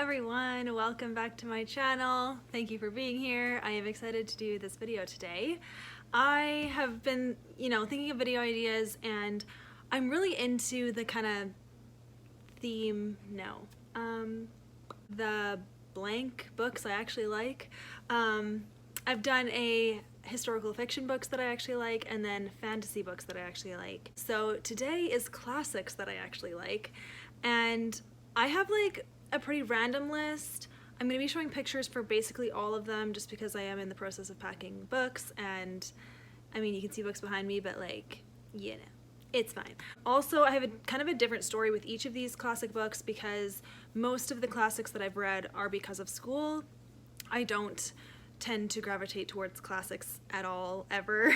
everyone, welcome back to my channel. Thank you for being here. I am excited to do this video today. I have been, thinking of video ideas, and I'm really into the kind of theme, the blank books I actually like. I've done a historical fiction books that I actually like, and then fantasy books that I actually like. So today is classics that I actually like, and I have like a pretty random list. I'm going to be showing pictures for basically all of them just because I am in the process of packing books, and I mean, you can see books behind me, but it's fine. Also, I have kind of a different story with each of these classic books because most of the classics that I've read are because of school. I don't tend to gravitate towards classics at all, ever,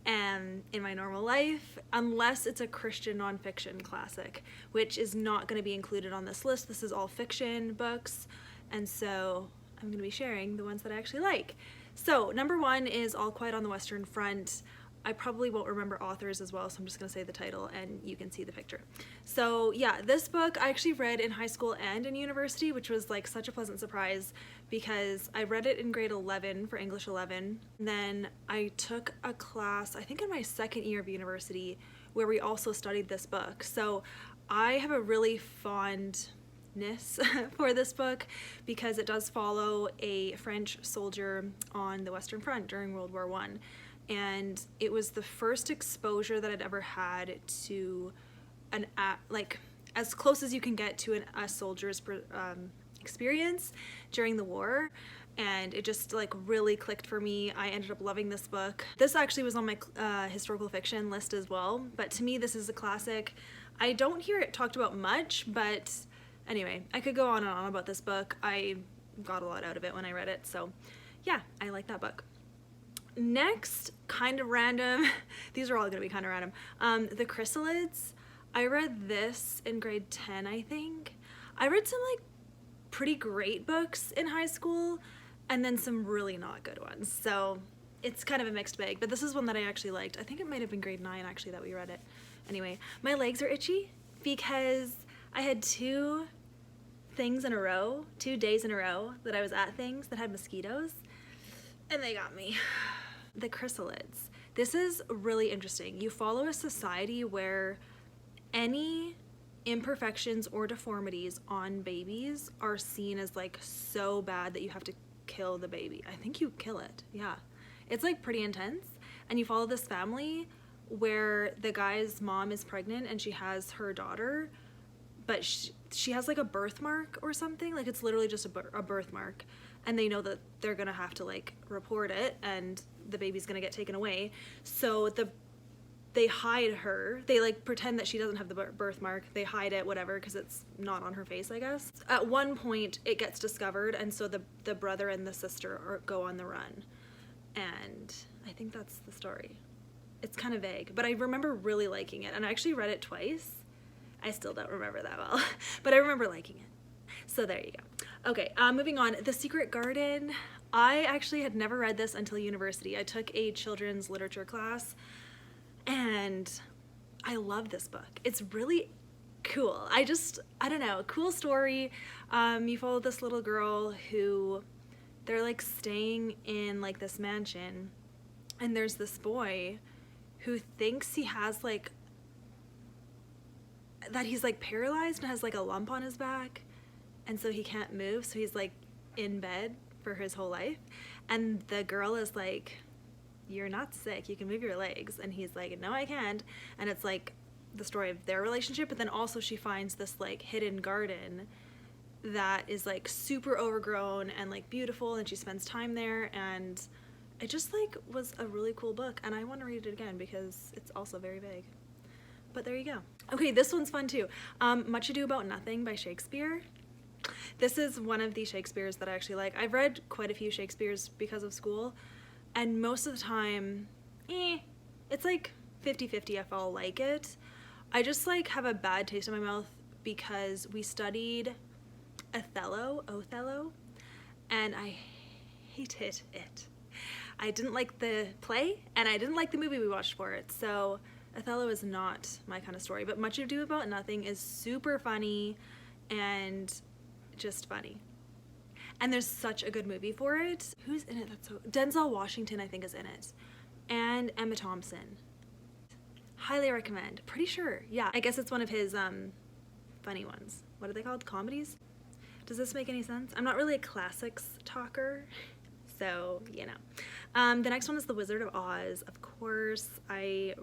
and in my normal life, unless it's a Christian nonfiction classic, which is not going to be included on this list. This is all fiction books, and so I'm going to be sharing the ones that I actually like. So number one is All Quiet on the Western Front. I probably won't remember authors as well, so I'm just going to say the title and you can see the picture. So yeah, this book I actually read in high school and in university, which was like such a pleasant surprise because I read it in grade 11 for English 11. Then I took a class, I think in my second year of university, where we also studied this book. So I have a really fondness for this book because it does follow a French soldier on the Western Front during World War I. And it was the first exposure that I'd ever had to as close as you can get to a soldier's experience during the war, and it just like really clicked for me. I ended up loving this book. This actually was on my historical fiction list as well, but to me this is a classic. I don't hear it talked about much, but anyway, I could go on and on about this book. I got a lot out of it when I read it, so yeah, I like that book. Next, kind of random, these are all going to be kind of random, the Chrysalids. I read this in grade 10, I think. I read some like pretty great books in high school and then some really not good ones, so it's kind of a mixed bag, but this is one that I actually liked. I think it might have been grade 9 actually that we read it. Anyway, my legs are itchy because I had two days in a row that I was at things that had mosquitoes, and they got me. The Chrysalids. This is really interesting. You follow a society where any imperfections or deformities on babies are seen as like so bad that you have to kill the baby. I think you kill it. Yeah. It's like pretty intense. And you follow this family where the guy's mom is pregnant and she has her daughter, but she has like a birthmark or something. Like it's literally just a birthmark. And they know that they're gonna have to like report it and the baby's gonna get taken away. So they hide her. They like pretend that she doesn't have the birthmark. They hide it, whatever, because it's not on her face, I guess. At one point it gets discovered, and so the brother and the sister go on the run. And I think that's the story. It's kind of vague, but I remember really liking it, and I actually read it twice. I still don't remember that well, but I remember liking it. So there you go. Okay, moving on. The Secret Garden. I actually had never read this until university. I took a children's literature class, and I love this book. It's really cool. I don't know, cool story. You follow this little girl who, they're like staying in like this mansion, and there's this boy who thinks he has like, that he's like paralyzed and has like a lump on his back, and so he can't move, so he's like in bed for his whole life, and the girl is like, you're not sick, you can move your legs, and he's like, no, I can't. And it's like the story of their relationship, but then also she finds this like hidden garden that is like super overgrown and like beautiful, and she spends time there, and it just like was a really cool book, and I want to read it again because it's also very vague. But there you go. Okay, this one's fun too. Much Ado About Nothing by Shakespeare. This is one of the Shakespeares that I actually like. I've read quite a few Shakespeares because of school, and most of the time, it's like 50-50 if I'll like it. I just like have a bad taste in my mouth because we studied Othello, and I hated it. I didn't like the play, and I didn't like the movie we watched for it, so Othello is not my kind of story, but Much Ado About Nothing is super funny and just funny. And there's such a good movie for it. Who's in it? Denzel Washington, I think, is in it. And Emma Thompson. Highly recommend. Pretty sure. Yeah, I guess it's one of his funny ones. What are they called? Comedies? Does this make any sense? I'm not really a classics talker, so you know. The next one is The Wizard of Oz. Of course, I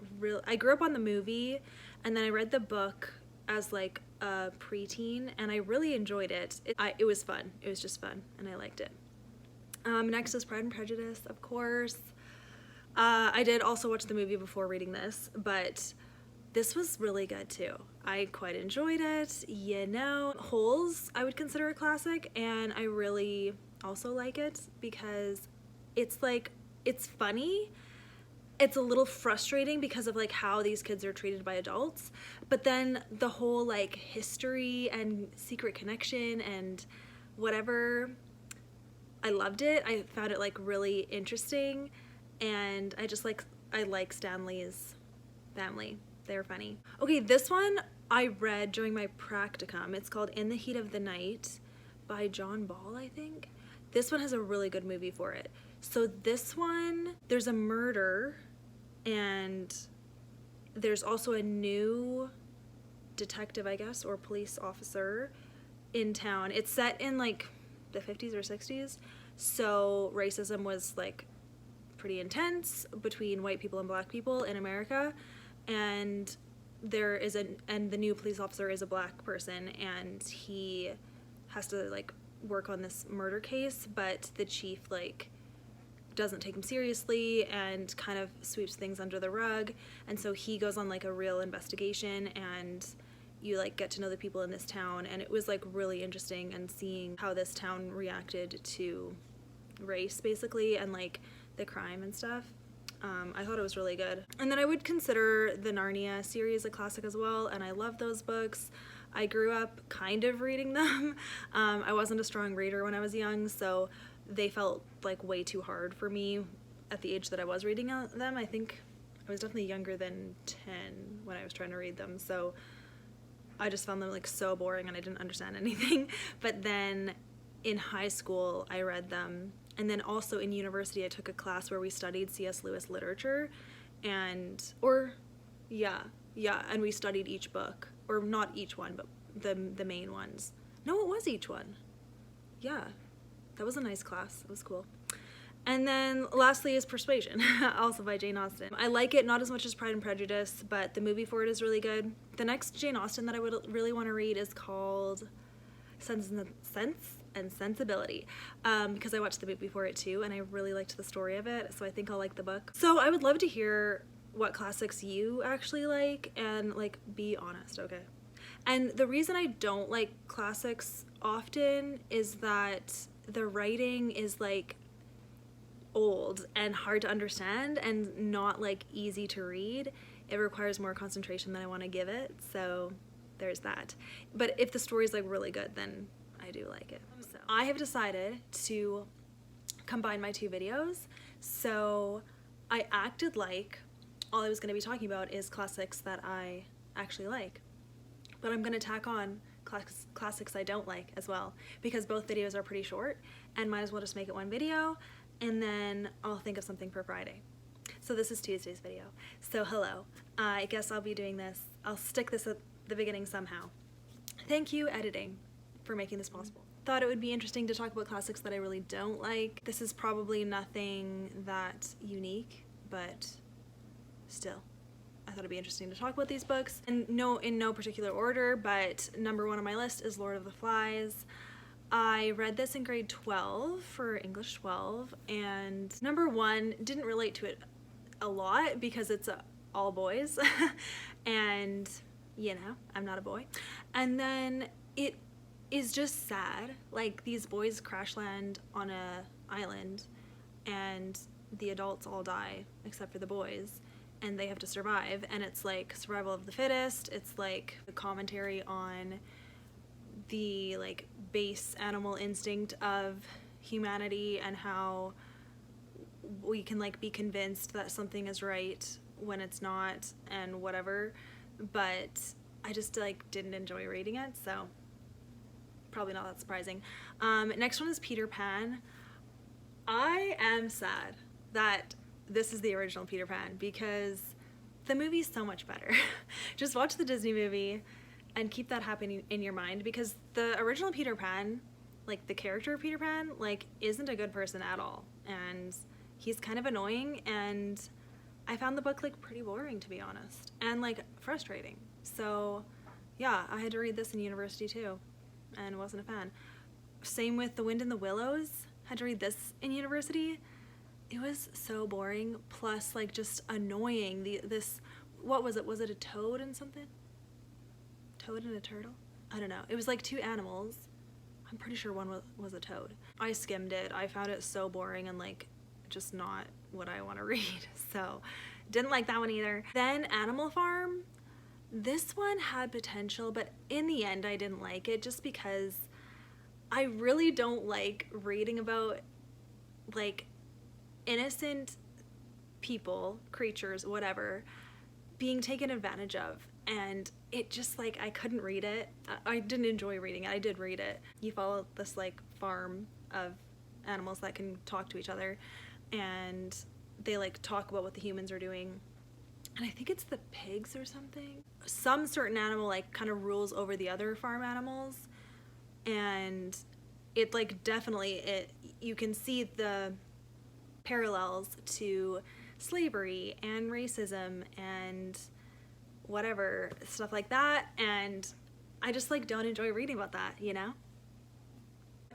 grew up on the movie, and then I read the book as like a preteen, and I really enjoyed it. It was fun. It was just fun, and I liked it. Next is Pride and Prejudice, of course. I did also watch the movie before reading this, but this was really good too. I quite enjoyed it, you know. Holes I would consider a classic, and I really also like it because it's like, it's funny. It's a little frustrating because of like how these kids are treated by adults, but then the whole like history and secret connection and whatever, I loved it. I found it like really interesting, and I like Stanley's family. They're funny. Okay, this one I read during my practicum. It's called In the Heat of the Night by John Ball, I think. This one has a really good movie for it. So this one, there's a murder, and there's also a new detective, I guess, or police officer in town. It's set in like the 50s or 60s, so racism was like pretty intense between white people and black people in America, and the new police officer is a black person, and he has to like work on this murder case, but the chief like doesn't take him seriously and kind of sweeps things under the rug, and so he goes on like a real investigation, and you like get to know the people in this town, and it was like really interesting, and seeing how this town reacted to race basically, and like the crime and stuff. I thought it was really good. And then I would consider the Narnia series a classic as well, and I love those books. I grew up kind of reading them. I wasn't a strong reader when I was young, so they felt like way too hard for me at the age that I was reading them. I think I was definitely younger than 10 when I was trying to read them, so I just found them like so boring and I didn't understand anything. But then in high school I read them, and then also in university I took a class where we studied C.S. Lewis literature, and we studied each book, or not each one, but the main ones. No, it was each one. Yeah, that was a nice class. It was cool. And then lastly is Persuasion, also by Jane Austen. I like it, not as much as Pride and Prejudice, but the movie for it is really good. The next Jane Austen that I would really want to read is called Sense and Sensibility, because I watched the movie for it too, and I really liked the story of it, so I think I'll like the book. So I would love to hear what classics you actually like, and like, be honest, okay? And the reason I don't like classics often is that the writing is like old and hard to understand and not like easy to read. It requires more concentration than I want to give it, so there's that. But if the story's like really good, then I do like it. So I have decided to combine my two videos, so I acted like all I was going to be talking about is classics that I actually like, but I'm going to tack on classics I don't like as well, because both videos are pretty short and might as well just make it one video, and then I'll think of something for Friday. So this is Tuesday's video. So hello, I guess I'll be doing this. I'll stick this at the beginning somehow. Thank you, editing, for making this possible. Thought it would be interesting to talk about classics that I really don't like. This is probably nothing that unique, but still, I thought it'd be interesting to talk about these books. And in no particular order, but number one on my list is Lord of the Flies. I read this in grade 12 for English 12, and number one, didn't relate to it a lot because it's all boys, and you know, I'm not a boy. And then it is just sad. Like, these boys crash land on a island, and the adults all die except for the boys, and they have to survive, and it's like survival of the fittest. It's like a commentary on the like base animal instinct of humanity and how we can like be convinced that something is right when it's not and whatever, but I just like didn't enjoy reading it, so probably not that surprising. Next one is Peter Pan. I am sad that this is the original Peter Pan because the movie's so much better. Just watch the Disney movie and keep that happening in your mind, because the original Peter Pan, like the character of Peter Pan, like isn't a good person at all, and he's kind of annoying, and I found the book like pretty boring, to be honest, and like frustrating. So yeah, I had to read this in university too and wasn't a fan. Same with The Wind and the Willows. Had to read this in university. It was so boring, plus like just annoying. This, what was it? Was it a toad and something? Toad and a turtle? I don't know. It was like two animals. I'm pretty sure one was a toad. I skimmed it. I found it so boring and like just not what I want to read. So didn't like that one either. Then Animal Farm. This one had potential, but in the end I didn't like it just because I really don't like reading about like innocent people, creatures, whatever, being taken advantage of. And it just like, I couldn't read it. I didn't enjoy reading it. I did read it. You follow this like farm of animals that can talk to each other, and they like talk about what the humans are doing. And I think it's the pigs or something. Some certain animal like kind of rules over the other farm animals, and it like definitely, you can see the parallels to slavery and racism and whatever, stuff like that, and I just like don't enjoy reading about that, you know?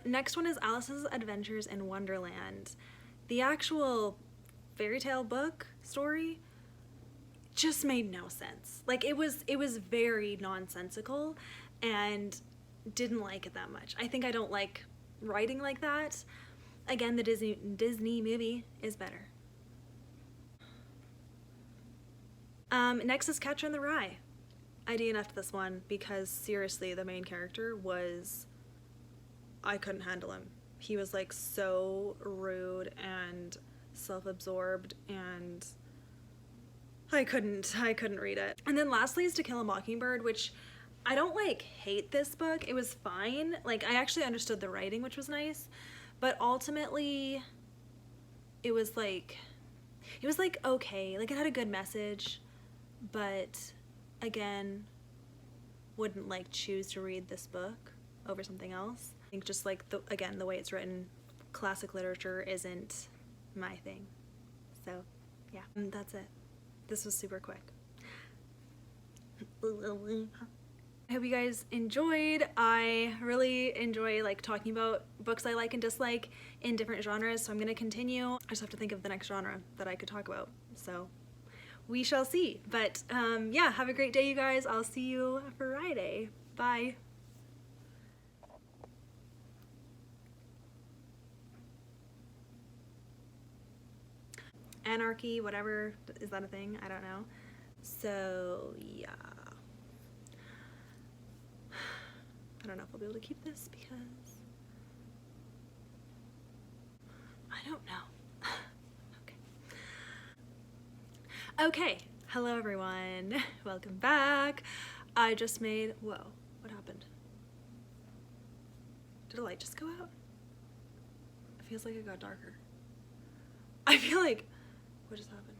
Next one is Alice's Adventures in Wonderland. The actual fairy tale book story just made no sense. Like it was very nonsensical, and didn't like it that much. I think I don't like writing like that. Again, the Disney movie is better. Next is Catcher in the Rye. I DNF'd this one because seriously, the main character was, I couldn't handle him. He was like so rude and self-absorbed, and I couldn't read it. And then lastly is To Kill a Mockingbird, which I don't like hate this book. It was fine. Like I actually understood the writing, which was nice, but ultimately it was like okay, like it had a good message, but again, wouldn't like choose to read this book over something else. I think just like the way it's written, classic literature isn't my thing. So yeah, that's it. This was super quick. I hope you guys enjoyed. I really enjoy like talking about books I like and dislike in different genres, so I'm gonna continue. I just have to think of the next genre that I could talk about, so we shall see. But yeah, have a great day, you guys. I'll see you Friday. Bye. Anarchy, whatever, is that a thing? I don't know. So yeah, I don't know if I'll be able to keep this because I don't know. Okay, hello everyone. Welcome back. I just made, whoa, what happened? Did a light just go out? It feels like it got darker. I feel like, what just happened?